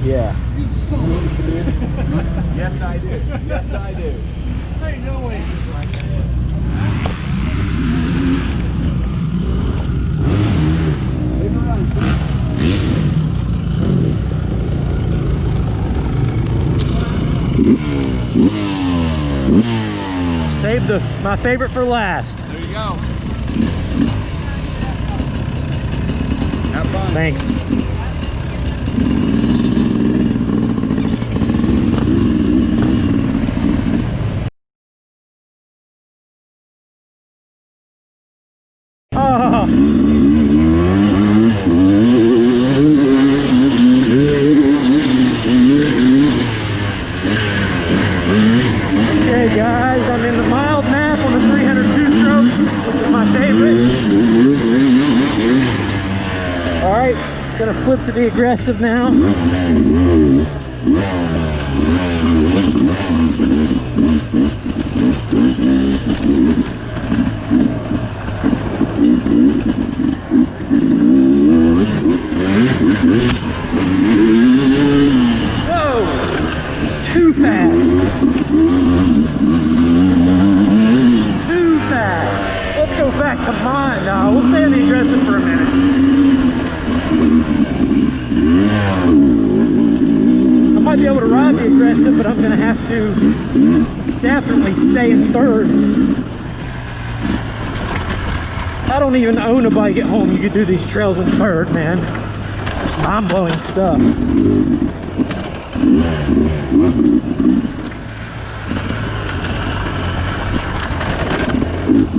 Yeah. You son of a bitch. Yes, I do. Yes, I do. Ain't no way. Save my favorite for last. There you go. Have fun. Thanks. Oh. Okay guys, I'm in the mild nap on the 300 two-stroke, which is my favorite. Alright, gonna flip to the aggressive now. Whoa! Too fast! Too fast! Let's go back to mine. No, we'll stay on the aggressive for a minute. I might be able to ride the aggressive, but I'm going to have to definitely stay in third. I don't even own a bike at home. You could do these trails in third, man. It's mind-blowing stuff.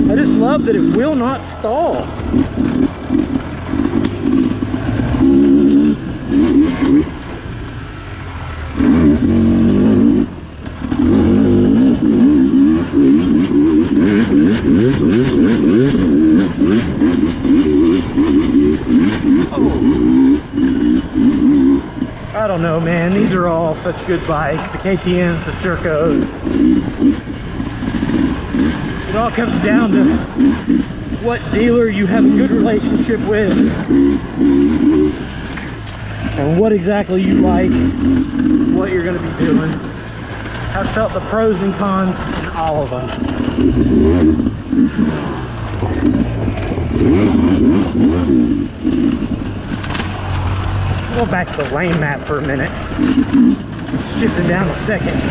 I just love that it will not stall. I don't know, man. These are all such good bikes. The KTMs, the Shercos. It all comes down to what dealer you have a good relationship with and what exactly you like, what you're going to be doing. I've felt the pros and cons in all of them. Go back to the lane map for a minute. Shifting down to second.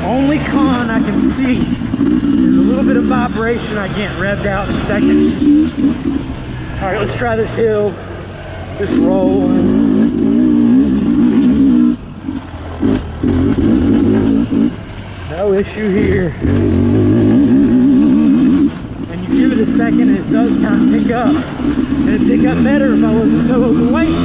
Only con I can see is a little bit of vibration. I get revved out in second. Alright, let's try this hill. Just roll. No issue here. And you give it a second and it does kind of pick up. And it'd pick up better if I wasn't so overweight.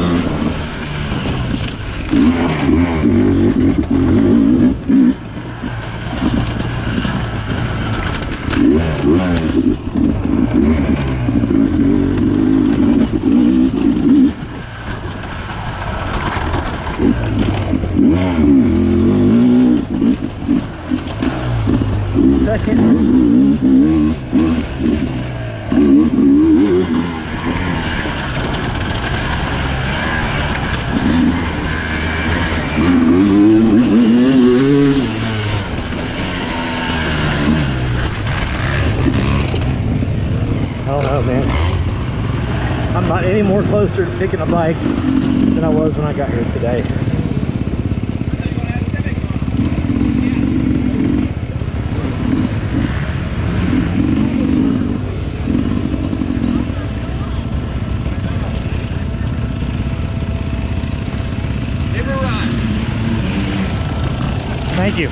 Second. I don't know, man. I'm not any more closer to picking a bike than I was when I got here today. Thank you.